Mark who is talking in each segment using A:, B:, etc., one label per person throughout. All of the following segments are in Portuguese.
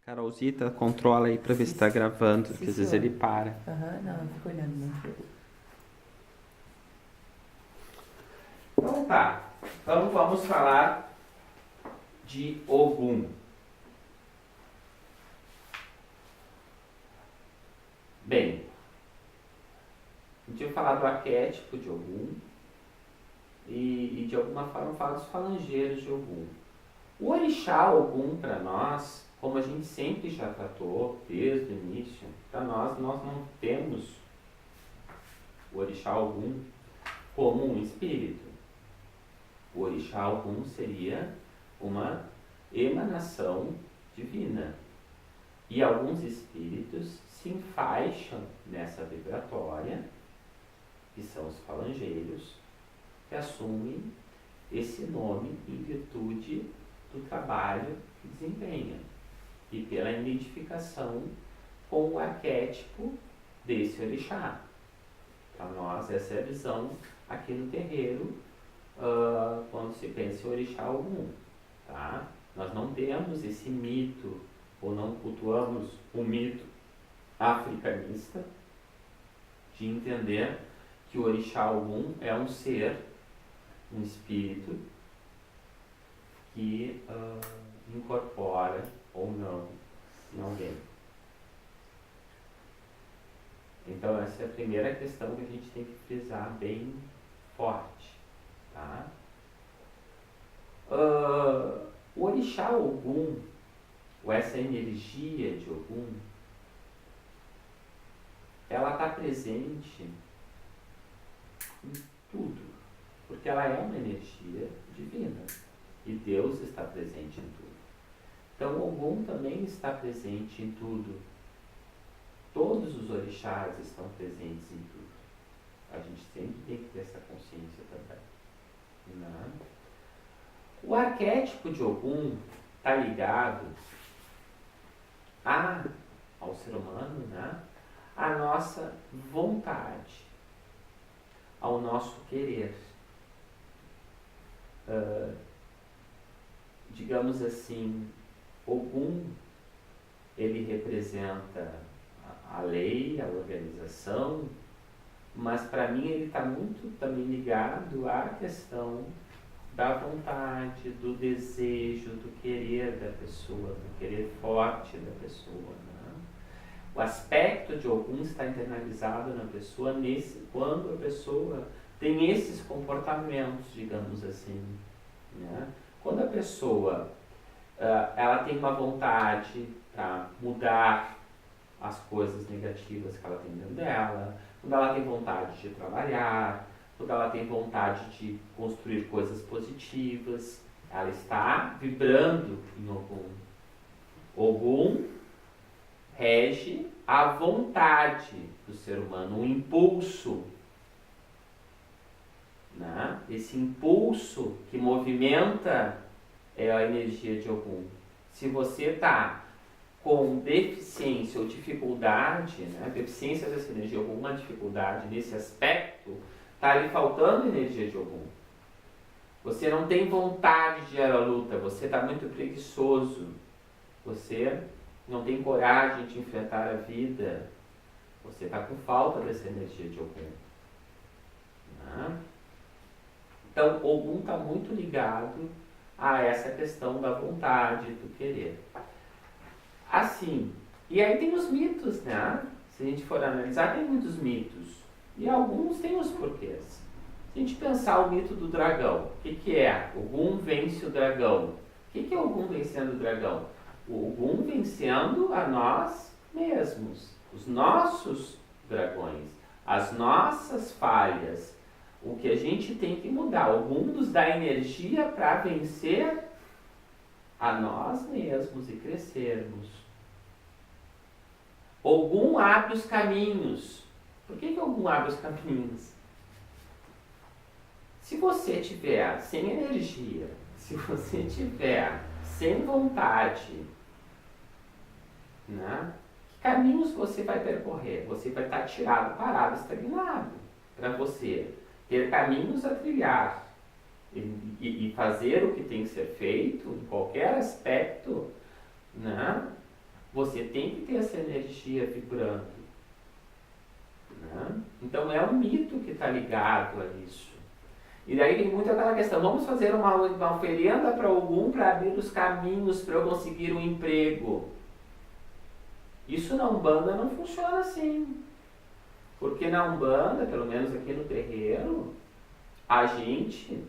A: Carolzita, controla aí pra ver se tá gravando, porque às vezes ele para.
B: Aham, não, eu fico olhando no jogo.
A: Então tá, então vamos falar de Ogum. Bem, a gente vai falar do arquétipo de Ogum e de alguma forma falar dos falangeiros de Ogum. O orixá Ogum para nós, como a gente sempre já tratou desde o início, para nós não temos o orixá Ogum como um espírito. O orixá Ogum seria uma emanação divina. E alguns espíritos se enfaixam nessa vibratória, que são os falangeiros, que assumem esse nome em virtude do trabalho que desempenham e pela identificação com o arquétipo desse orixá. Para nós, essa é a visão aqui no terreiro, quando se pensa em orixá Ogum. Tá? Nós não temos esse mito, ou não cultuamos o mito africanista de entender que o orixá Ogum é um ser, um espírito que incorpora ou não em alguém. Então essa é a primeira questão que a gente tem que frisar bem forte. Tá? O orixá Ogum, ou essa energia de Ogum, ela está presente em tudo, porque ela é uma energia divina e Deus está presente em tudo. Então Ogum também está presente em tudo. Todos os orixás estão presentes em tudo. A gente sempre tem que ter essa consciência também. Né? O arquétipo de Ogum está ligado ao ser humano, né? A nossa vontade, ao nosso querer. Digamos assim, Ogum, ele representa a lei, a organização, mas para mim ele está muito também ligado à questão da vontade, do desejo, do querer da pessoa, do querer forte da pessoa. Né? O aspecto de Ogum está internalizado na pessoa quando a pessoa tem esses comportamentos, digamos assim. Né? Quando a pessoa ela tem uma vontade para mudar as coisas negativas que ela tem dentro dela, quando ela tem vontade de trabalhar, quando ela tem vontade de construir coisas positivas, ela está vibrando em Ogum. Ogum rege a vontade do ser humano, um impulso. Né? Esse impulso que movimenta é a energia de Ogum. Se você está com deficiência ou dificuldade, né? Deficiência dessa energia, alguma dificuldade nesse aspecto, está ali faltando energia de Ogum. Você não tem vontade de ir à luta, você está muito preguiçoso, você não tem coragem de enfrentar a vida, você está com falta dessa energia de Ogum. Né? Então, Ogum está muito ligado a essa questão da vontade, do querer. Assim, e aí tem os mitos, né? Se a gente for analisar, tem muitos mitos. E alguns têm os porquês. Se a gente pensar o mito do dragão, o que é? Ogum vence o dragão. O que é Ogum vencendo o dragão? O Ogum vencendo a nós mesmos, os nossos dragões, as nossas falhas, o que a gente tem que mudar. Ogum nos dá energia para vencer a nós mesmos e crescermos. Ogum abre os caminhos. Por que Ogum abre os caminhos? Se você tiver sem energia, se você tiver sem vontade, né, que caminhos você vai percorrer? Você vai estar tirado, parado, estagnado. Para você ter caminhos a trilhar e fazer o que tem que ser feito em qualquer aspecto, né, você tem que ter essa energia vibrando. Né? Então é um mito que está ligado a isso. E daí tem muito aquela questão, vamos fazer uma oferenda para Ogum para abrir os caminhos para eu conseguir um emprego. Isso na Umbanda não funciona assim. Porque na Umbanda, pelo menos aqui no terreiro, a gente,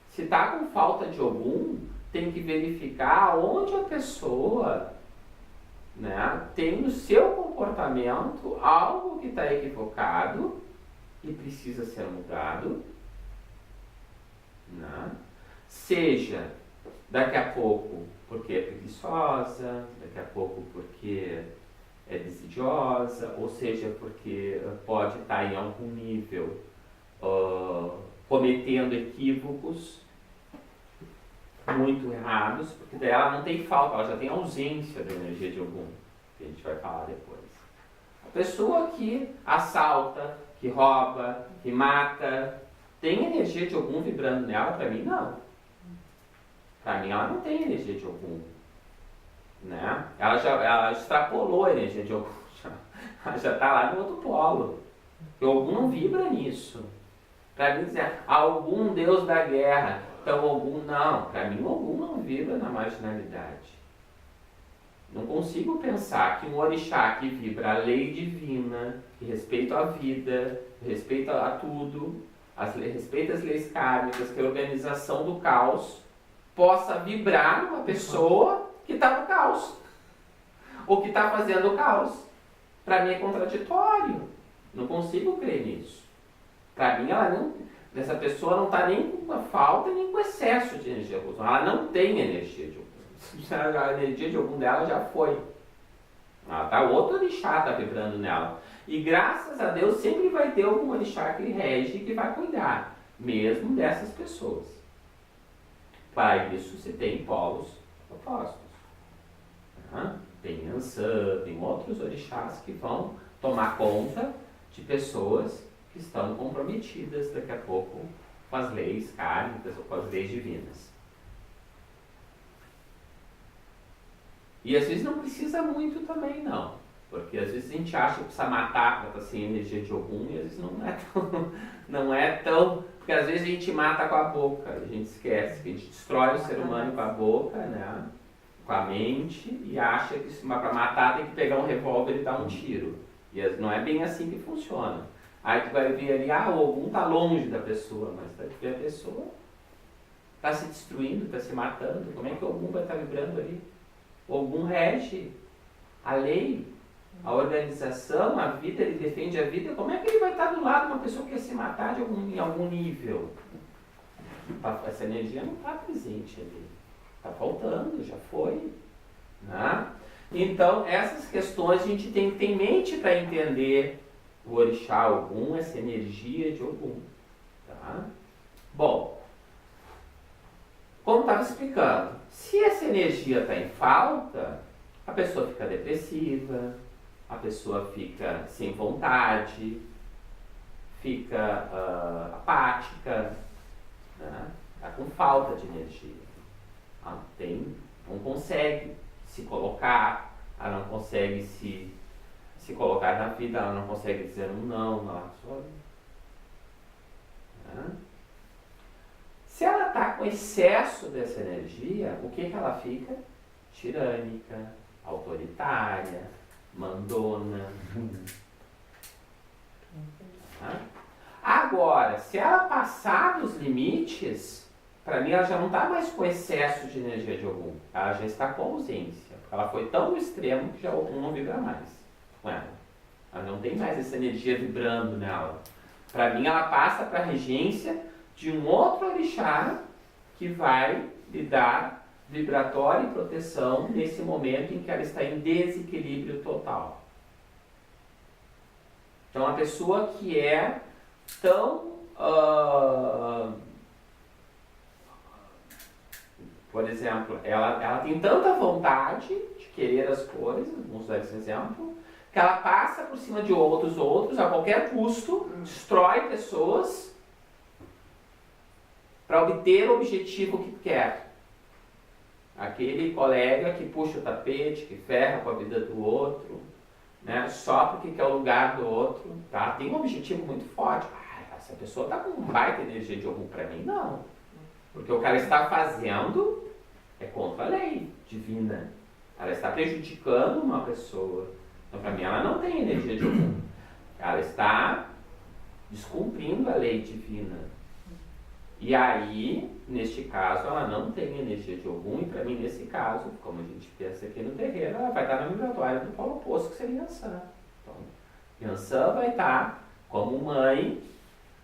A: se está com falta de Ogum, tem que verificar onde a pessoa, né, tem no seu comportamento algo que está equivocado e precisa ser mudado. Né? Seja daqui a pouco porque é preguiçosa, daqui a pouco porque é desidiosa, ou seja, porque pode estar em algum nível cometendo equívocos muito errados, porque daí ela não tem falta, ela já tem ausência da energia de Ogum, que a gente vai falar depois. A pessoa que assalta, que rouba, que mata, tem energia de Ogum vibrando nela? Para mim, não. Para mim, ela não tem energia de Ogum. Né? Ela extrapolou a energia de Ogum. Ela já está lá no outro polo. E Ogum não vibra nisso. Para mim, dizer, algum deus da guerra. Então, Ogum não. Para mim, Ogum não vibra na marginalidade. Não consigo pensar que um orixá que vibra a lei divina, que respeita a vida, que respeita a tudo, respeita as leis kármicas, que é a organização do caos, possa vibrar numa pessoa que está no caos. Ou que está fazendo o caos. Para mim é contraditório. Não consigo crer nisso. Para mim, essa pessoa não está nem com a falta, nem com excesso de energia de Ogum. Ela não tem energia de Ogum. A energia de Ogum dela já foi. Ela tá, outro orixá está vibrando nela. E graças a Deus sempre vai ter algum orixá que rege e que vai cuidar, mesmo dessas pessoas. Para isso se tem polos opostos. Tem Ansã, tem outros orixás que vão tomar conta de pessoas que estão comprometidas daqui a pouco com as leis kármicas ou com as leis divinas. E às vezes não precisa muito também, não. Porque às vezes a gente acha que precisa matar para estar sem energia de Ogum e às vezes não é tão... Porque às vezes a gente mata com a boca, a gente esquece que a gente destrói o ser humano com a boca, né? Com a mente, e acha que para matar tem que pegar um revólver e dar um tiro. E não é bem assim que funciona. Aí tu vai ver ali, o Ogum está longe da pessoa, mas vai ver a pessoa está se destruindo, está se matando. Como é que o Ogum vai estar vibrando ali? O Ogum rege a lei, a organização, a vida, ele defende a vida. Como é que ele vai estar do lado de uma pessoa que quer se matar em algum nível? Essa energia não está presente ali. Está faltando, já foi. Né? Então, essas questões a gente tem que ter em mente para entender o orixá Ogum, essa energia de Ogum. Tá? Bom, como estava explicando, se essa energia está em falta, a pessoa fica depressiva, a pessoa fica sem vontade, fica apática, né? Está com falta de energia. Ela não consegue se colocar, ela não consegue se colocar na vida, ela não consegue dizer um não, ela só... Né? Se ela está com excesso dessa energia, o que ela fica? Tirânica, autoritária, mandona. Agora, se ela passar dos limites, para mim ela já não está mais com excesso de energia de Ogum. Ela já está com ausência. Ela foi tão no extremo que já Ogum não vibra mais com ela. Ela não tem mais essa energia vibrando nela. Para mim ela passa para a regência de um outro orixá que vai lhe dar vibratória e proteção nesse momento em que ela está em desequilíbrio total. Então a pessoa que é tão... por exemplo, ela tem tanta vontade de querer as coisas, vamos usar esse exemplo, que ela passa por cima de outros a qualquer custo, destrói pessoas para obter o objetivo que quer. Aquele colega que puxa o tapete, que ferra com a vida do outro, né? Só porque quer o lugar do outro, tá? Tem um objetivo muito forte. Ah, essa pessoa tá com um baita energia de algum para mim? Não. Porque o que ela está fazendo é contra a lei divina. Ela está prejudicando uma pessoa. Então, para mim, ela não tem energia de algum. Ela está descumprindo a lei divina. E aí, neste caso, ela não tem energia de algum, e para mim, nesse caso, como a gente pensa aqui no terreiro, ela vai estar na vibratória do polo oposto, que seria Yansan. Então, Yansan vai estar como mãe,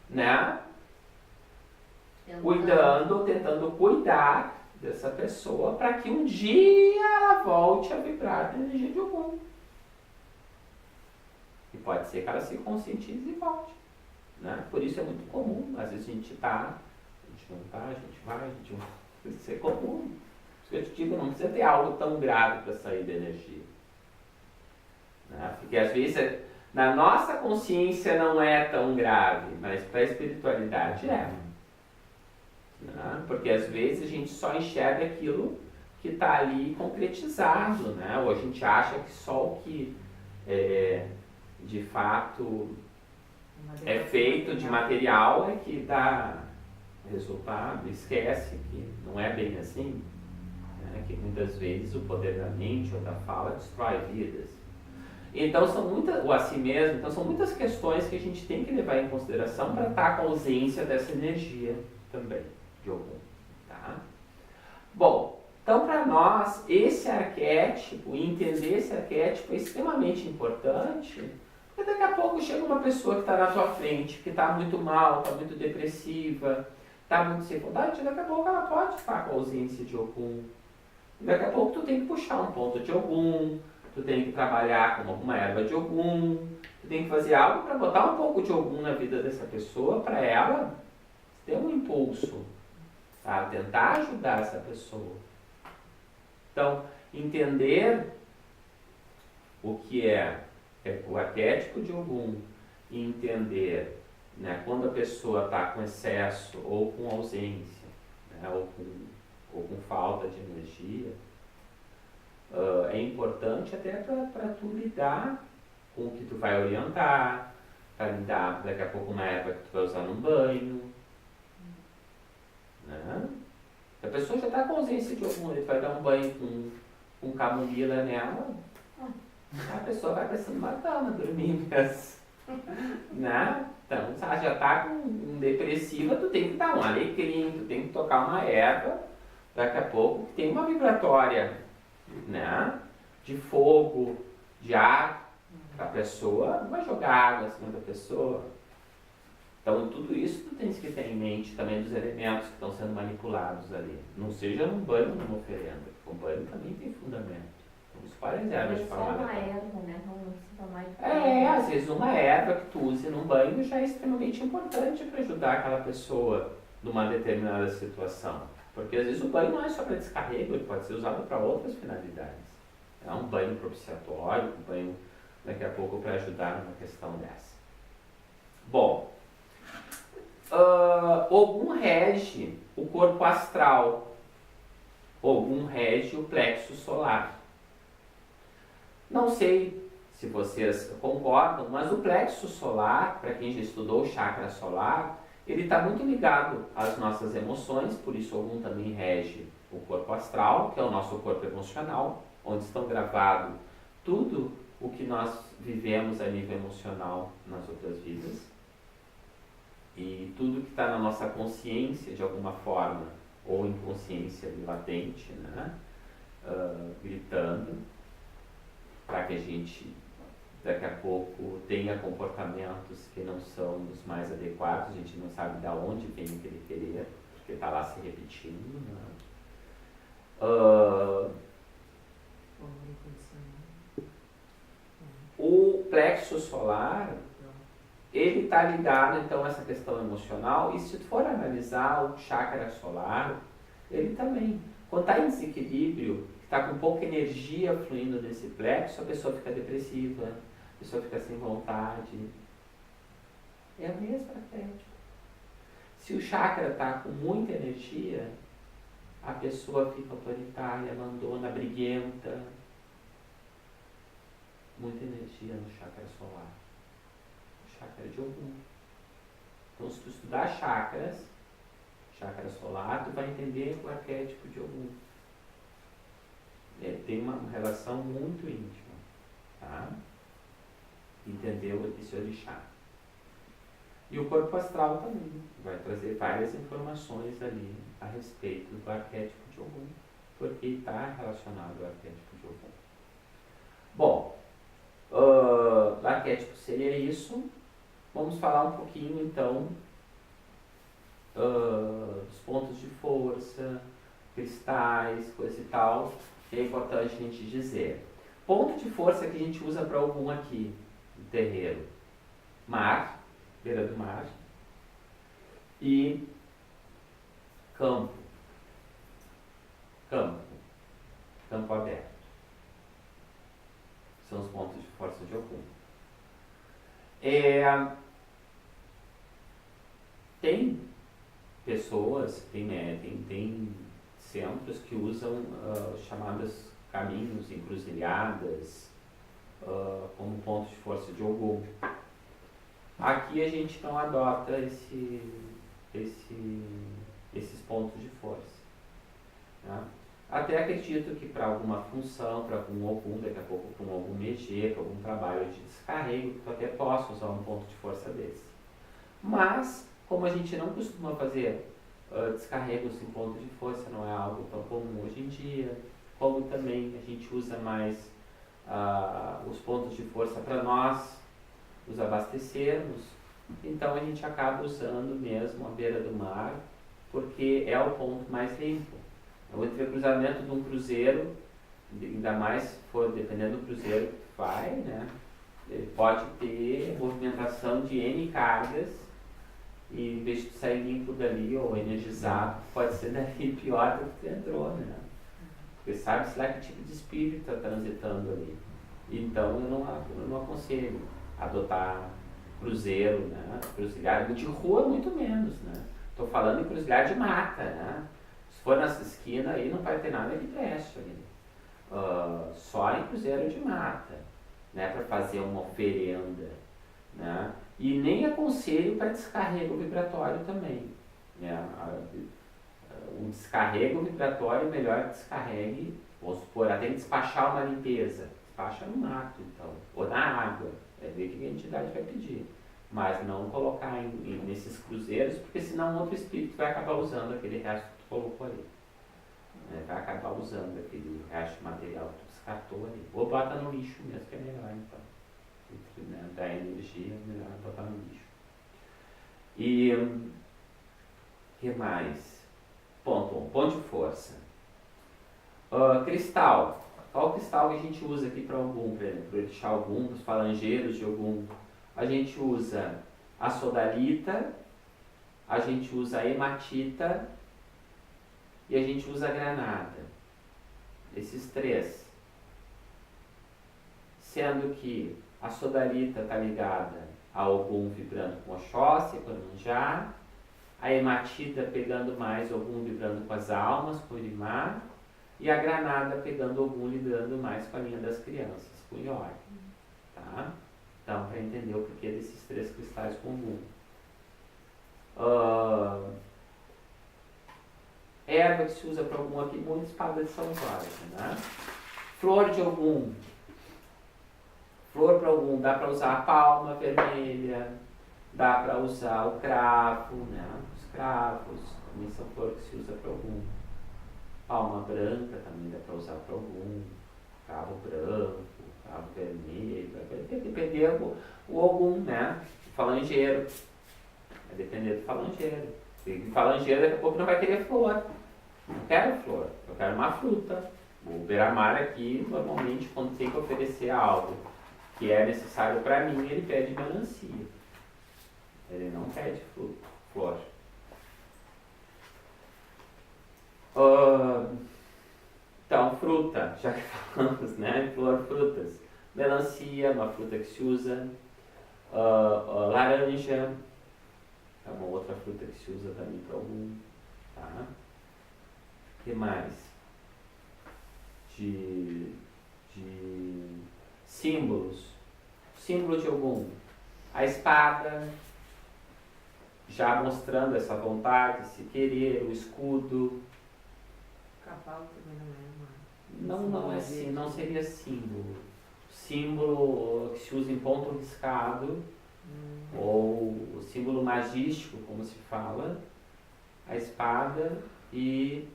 A: né? Cuidando, tentando cuidar dessa pessoa para que um dia ela volte a vibrar na energia de algum. E pode ser que ela se conscientize e volte. Né? Por isso é muito comum, às vezes a gente tá, a gente não tá, a gente vai, a gente vai. Isso é comum. Isso que eu te digo, não precisa ter algo tão grave para sair da energia. Né? Porque às vezes na nossa consciência não é tão grave, mas para a espiritualidade é. Né? Porque às vezes a gente só enxerga aquilo que está ali concretizado, né? Ou a gente acha que só o que de fato é feito de material é que dá resultado. Esquece que não é bem assim, né? Que muitas vezes o poder da mente ou da fala destrói vidas. Então são muitas, ou assim mesmo, então são muitas questões que a gente tem que levar em consideração para estar com a ausência dessa energia também de algum, tá? Bom, então para nós esse arquétipo, entender esse arquétipo é extremamente importante, porque daqui a pouco chega uma pessoa que está na tua frente, que está muito mal, está muito depressiva, está muito sem vontade, daqui a pouco ela pode estar com a ausência de algum. Daqui a pouco tu tem que puxar um ponto de algum, tu tem que trabalhar com alguma erva de algum, tu tem que fazer algo para botar um pouco de algum na vida dessa pessoa, para ela ter um impulso, tá? Tentar ajudar essa pessoa. Então, entender o que é o arquétipo de algum e entender, né, quando a pessoa está com excesso ou com ausência, né, ou com falta de energia, é importante até para tu lidar com o que tu vai orientar, para lidar daqui a pouco uma erva que tu vai usar num banho. Né? A pessoa já está com ausência de algum, ele vai dar um banho com camomila nela, a pessoa vai se matando, dormir mesmo. Né? Então, se ela já está com depressiva, tu tem que dar um alecrim, tu tem que tocar uma erva, daqui a pouco que tem uma vibratória, né? De fogo, de ar, a pessoa não vai jogar água em cima da pessoa. Então, tudo isso tu tens que ter em mente também dos elementos que estão sendo manipulados ali. Não seja num banho ou numa oferenda, porque um banho também tem fundamento. Então, escolhe as ervas de forma
C: uma erva, né? Não precisa mais de
A: às vezes uma erva que tu use num banho já é extremamente importante para ajudar aquela pessoa numa determinada situação. Porque às vezes o banho não é só para descarrego, ele pode ser usado para outras finalidades. É um banho propiciatório, um banho daqui a pouco para ajudar numa questão dessa. Bom, Ogum rege o corpo astral, Ogum rege o plexo solar. Não sei se vocês concordam, mas o plexo solar, para quem já estudou o chakra solar, ele está muito ligado às nossas emoções, por isso Ogum também rege o corpo astral, que é o nosso corpo emocional, onde estão gravados tudo o que nós vivemos a nível emocional nas outras vidas. E tudo que está na nossa consciência, de alguma forma, ou inconsciência latente, né? Gritando, para que a gente, daqui a pouco, tenha comportamentos que não são os mais adequados, a gente não sabe de onde vem aquele querer, porque está lá se repetindo. Né? O plexo solar, ele está ligado então a essa questão emocional, e se tu for analisar o chakra solar, ele também, quando está em desequilíbrio, está com pouca energia fluindo nesse plexo, a pessoa fica depressiva, a pessoa fica sem vontade. É o mesmo arquétipo. Se o chakra está com muita energia, a pessoa fica autoritária, abandona, briguenta. Muita energia no chakra solar. O chakra de Ogum. Então, se tu estudar chakras, chakra solar, tu vai entender o arquétipo de Ogum. Tem uma relação muito íntima, tá? Entendeu esse orixá. E o corpo astral também vai trazer várias informações ali a respeito do arquétipo de Ogum, porque está relacionado ao arquétipo de Ogum. Bom, o arquétipo seria isso. Vamos falar um pouquinho então dos pontos de força, cristais, coisa e tal, que é importante a gente dizer. Ponto de força que a gente usa para Ogum aqui no terreiro: mar, beira do mar, e campo aberto. São os pontos de força de Ogum. Tem pessoas, tem centros que usam chamadas caminhos, encruzilhadas, como ponto de força de Ogum. Aqui a gente não adota esses pontos de força. Tá? Até acredito que para alguma função, para algum Ogum, daqui a pouco para algum mexer, para algum trabalho de descarrego, tu até possa usar um ponto de força desse. Mas, como a gente não costuma fazer descarregos em ponto de força, não é algo tão comum hoje em dia, como também a gente usa mais os pontos de força para nós os abastecermos, então a gente acaba usando mesmo a beira do mar, porque é o ponto mais limpo. O entrecruzamento de um cruzeiro, ainda mais se for dependendo do cruzeiro que tu vai, né? Ele pode ter movimentação de N cargas, e em vez de tu sair limpo dali ou energizado, pode ser dali pior do que tu entrou, né? Porque sabe-se lá que tipo de espírito está transitando ali. Então eu não aconselho adotar cruzeiro, né? Cruzilhada de rua muito menos, né? Estou falando em cruzilhada de mata, né? Se for nessa esquina aí não vai ter nada que preste ali. Só em cruzeiro de mata, né? Para fazer uma oferenda, né? E nem aconselho para descarrego vibratório também, né? O descarrego vibratório, melhor que descarregue, vamos supor, até despachar uma limpeza, despacha no mato então, ou na água, é ver que a entidade vai pedir, mas não colocar nesses cruzeiros, porque senão outro espírito vai acabar usando aquele resto que tu colocou ali, né? Vai acabar usando aquele resto de material que tu descartou ali, ou bota no lixo mesmo, que é melhor então, né? Da energia, é melhor botar no lixo. E que mais? Ponto de força. Cristal. Qual cristal que a gente usa aqui para Ogum, por exemplo? Para deixar Ogum, para os falangeiros de Ogum. A gente usa a sodalita, a gente usa a hematita e a gente usa a granada. Esses três. Sendo que a sodalita está ligada a Ogum vibrando com Oxóssi, com Iemanjá, a hematita pegando mais Ogum vibrando com as almas, com o Irimá, e a granada pegando Ogum lidando mais com a linha das crianças, com o Iori. Tá? Então, para entender o porquê desses três cristais com Ogum. Erva que se usa para Ogum aqui, muito espada de São Jorge, né? Flor de Ogum. Flor para Ogum, dá para usar a palma vermelha, dá para usar o cravo, né? Os cravos também são flores que se usa para Ogum. Palma branca também dá para usar para Ogum. Cravo branco, cravo vermelho, vai depender o Ogum, né? O falangeiro. Vai depender do falangeiro. O falangeiro daqui a pouco não vai querer flor. Não quero flor, eu quero uma fruta. O beira-mar aqui, normalmente, quando tem que oferecer algo que é necessário para mim, ele pede melancia. Ele não pede flor. Então, fruta, já que falamos, né? Flor, frutas. Melancia, uma fruta que se usa. Laranja, é uma outra fruta que se usa também para algum. Tá? que mais? De símbolos. Símbolo de Ogum. A espada, já mostrando essa vontade, esse querer, o escudo.
D: Cavalo também não é uma.
A: Não é assim, não seria símbolo. Símbolo que se usa em ponto riscado, ou o símbolo magístico, como se fala, a espada e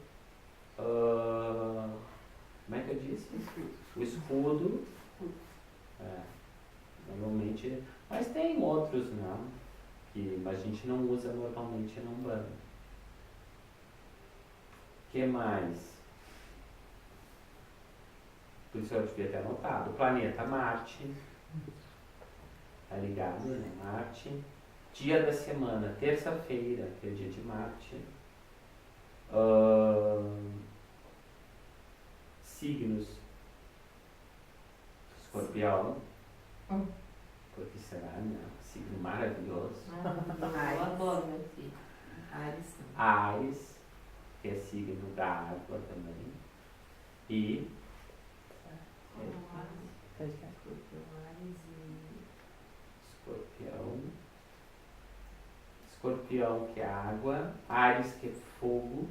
A: como é que eu disse? O escudo. Normalmente, mas tem outros, né? Que a gente não usa normalmente na Umbanda. O que mais? Por isso eu devia ter anotado. O planeta Marte. Tá ligado, né? Marte. Dia da semana, terça-feira, que é dia de Marte. Signos. Escorpião. Porque será, né? Signo maravilhoso.
C: Eu adoro meu filho.
D: Ares também.
A: Ares, que é signo da água também. E Escorpião, que é água. Ares, que é fogo.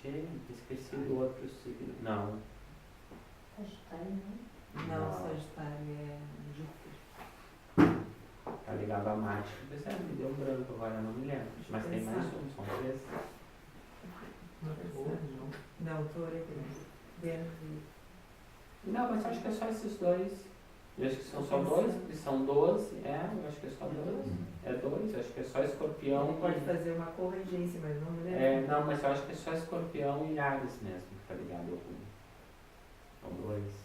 A: Gente, esqueci do outro signo. Não.
C: Sagitário, né?
D: Não, Sagitário é Júpiter.
A: Tá ligado a Marte. Pois é, me deu um branco agora, não me lembro. Mas tem mais um, são três.
D: Não, Touro é Vênus. Vênus e...
A: Não, mas acho que é só esses dois. Eu acho que são só dois, porque são 12. Eu acho que é só dois. É dois, acho que é só Escorpião.
D: Ele pode fazer uma corrigência, mas não me lembro.
A: Não, mas eu acho que é só Escorpião e Ares mesmo, que tá ligado ao rumo. São dois.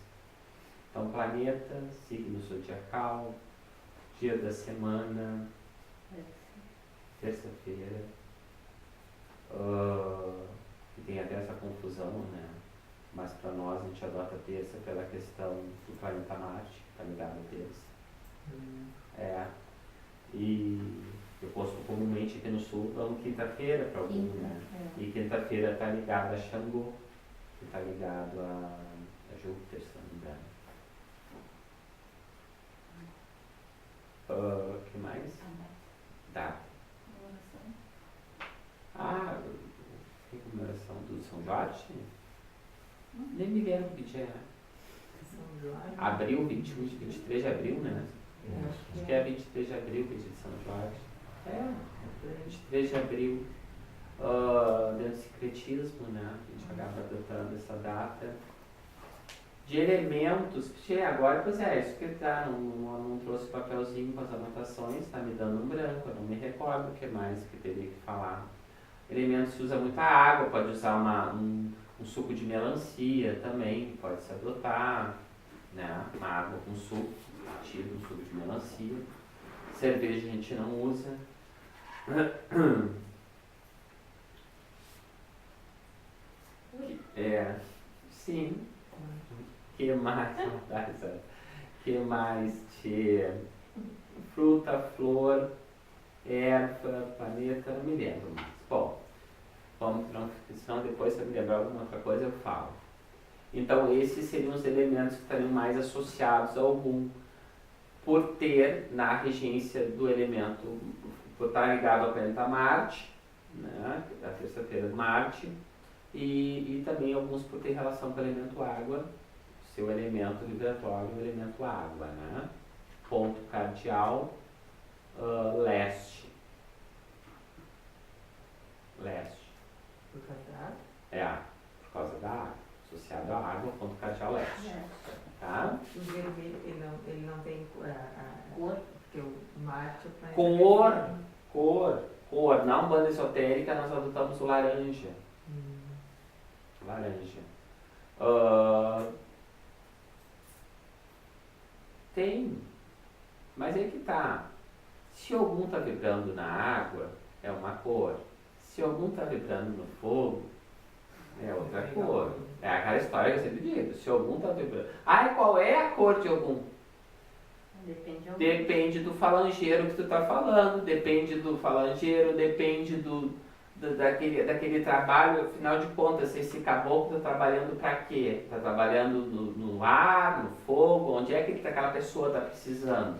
A: Então, planeta, signo zodiacal, dia da semana, terça-feira. E tem até essa confusão, né? Mas para nós a gente adota terça pela questão do planeta Marte, que tá ligado a terça. E eu posto comumente aqui no sul, vamos quinta-feira para algum, né? E quinta-feira tá ligado a Xangô, que tá ligado a Júpiter, se não me engano. O que mais? Data. Tem comemoração do São Jorge? Nem me lembro que dia é.
D: São Jorge.
A: Abril, 21 e 23 de abril, né? Acho que é 23 de abril que é dia de São Jorge. 23 de abril. Dentro do secretismo, né? A gente acaba adotando essa data. De elementos, agora, pois isso que tá, não trouxe papelzinho com as anotações, tá me dando um branco, eu não me recordo o que mais que teria que falar. Elementos se usa muita água, pode usar um suco de melancia também, pode se adotar, né? Uma água com suco, batido, um suco de melancia. Cerveja a gente não usa. Sim. Que mais? Fruta, flor, erva, planeta, não me lembro mais. Bom, vamos para senão depois se eu me lembrar alguma outra coisa eu falo. Então esses seriam os elementos que estariam mais associados ao Ogum, por ter na regência do elemento, por estar ligado ao planeta Marte, né, da terça-feira de Marte, e também alguns por ter relação com o elemento água, seu elemento vibratório, o elemento água, né? Ponto cardial, leste. Leste.
D: Por causa da água?
A: Por causa da água. Associado à água, ponto cardial leste. Tá?
D: O vermelho, ele não tem cor, porque o Marte é o planeta.
A: Cor. Na Umbanda esotérica nós adotamos o laranja. Laranja. Tem, mas aí que tá. Se algum está vibrando na água, é uma cor. Se algum está vibrando no fogo, é outra cor. É aquela história que eu sempre digo. Se algum está vibrando. Qual é a cor de algum? Depende do falangeiro que tu está falando. Depende do falangeiro, depende daquele trabalho, afinal de contas, esse caboclo está trabalhando para quê? Está trabalhando no ar, no fogo, onde é que aquela pessoa está precisando?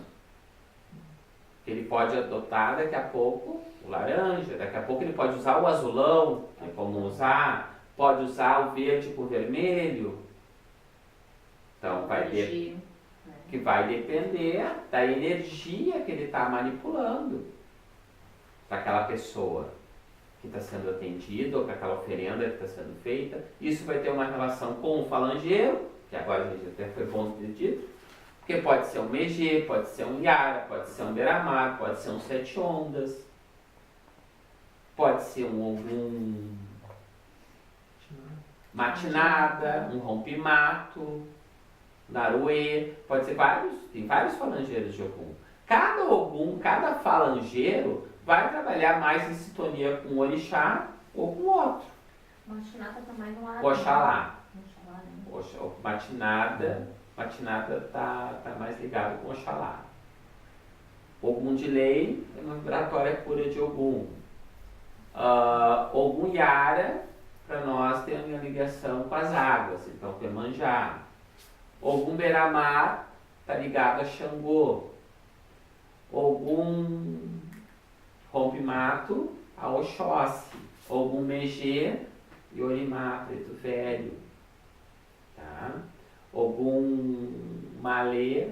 A: Ele pode adotar daqui a pouco o laranja, daqui a pouco ele pode usar o azulão, que é comum usar, pode usar o verde com o vermelho. Então que vai depender da energia que ele está manipulando para aquela pessoa que está sendo atendida ou para aquela oferenda que está sendo feita. Isso vai ter uma relação com o falangeiro, que agora a gente até foi bom ter dito, porque pode ser um Megê, pode ser um Yara, pode ser um Beramar, pode ser um Sete Ondas, pode ser um Ogum Matinada, um Rompimato, Naruê, pode ser vários, tem vários falangeiros de Ogum. Cada Ogum, cada falangeiro vai trabalhar mais em sintonia com o orixá ou com o outro.
C: Matinata tá mais no ar.
A: Oxalá.
C: Oxalá, né?
A: Matinada tá mais ligado com Oxalá. Ogum de lei é uma vibratória pura de Ogum. Ogum Yara, para nós, tem uma ligação com as águas, então com Iemanjá. Ogum Beramar está ligado a Xangô. Ogum Rompimato a Oxóssi. Ogum Megê e Orimá, Preto Velho. Tá? Ogum Malê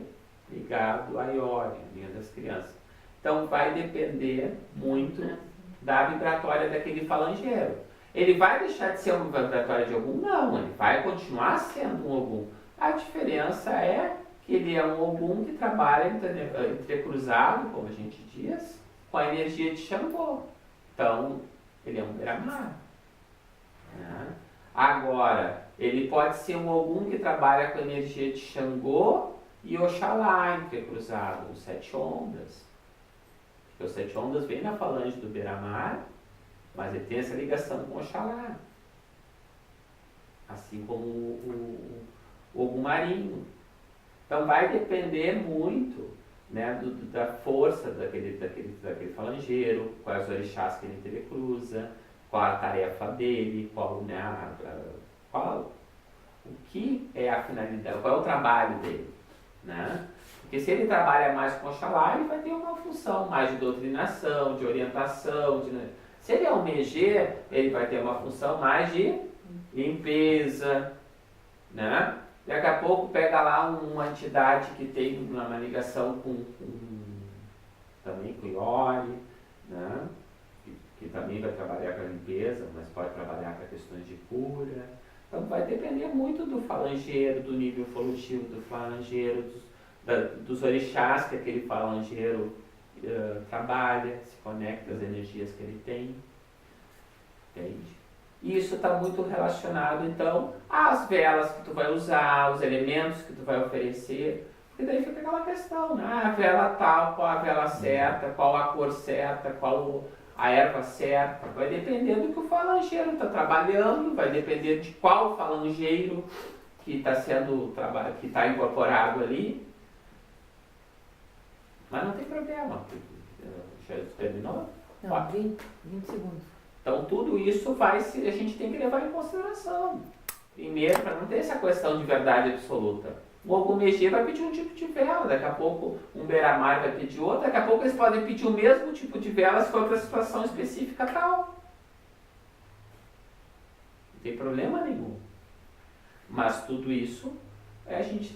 A: ligado a Iori, a linha das crianças. Então vai depender muito da vibratória daquele falangeiro. Ele vai deixar de ser uma vibratória de Ogum? Não, ele vai continuar sendo um Ogum. A diferença é que ele é um Ogum que trabalha entrecruzado, como a gente diz, com a energia de Xangô. Então, ele é um Beramar. Né? Agora, ele pode ser um Ogum que trabalha com a energia de Xangô e Oxalá entrecruzado, os Sete Ondas. Porque os Sete Ondas vem na falange do Beramar, mas ele tem essa ligação com Oxalá. Assim como o Ogum Marinho. Então vai depender muito, né, da força daquele falangeiro, quais orixás que ele entrecruza, qual a tarefa dele, o que é a finalidade, qual é o trabalho dele. Né? Porque se ele trabalha mais com Oxalá, ele vai ter uma função mais de doutrinação, de orientação. Se ele é um Megê, ele vai ter uma função mais de limpeza. Né? Daqui a pouco pega lá uma entidade que tem uma ligação também com Iori, né? que também vai trabalhar com a limpeza, mas pode trabalhar com questões de cura. Então vai depender muito do falangeiro, do nível evolutivo do falangeiro, dos orixás que aquele falangeiro trabalha, se conecta às energias que ele tem. Entende? E isso está muito relacionado, então, às velas que tu vai usar, os elementos que tu vai oferecer. Porque daí fica aquela questão, né? A vela tal, qual a vela certa, qual a cor certa, qual a erva certa. Vai depender do que o falangeiro está trabalhando, vai depender de qual falangeiro que está incorporado ali. Mas não tem problema. Já terminou?
B: Não, 20 segundos.
A: Então tudo isso a gente tem que levar em consideração. Primeiro, para não ter essa questão de verdade absoluta. O Ogum Megê vai pedir um tipo de vela, daqui a pouco um Beramar vai pedir outro, daqui a pouco eles podem pedir o mesmo tipo de vela se for para situação específica tal. Não tem problema nenhum. Mas tudo isso a gente tem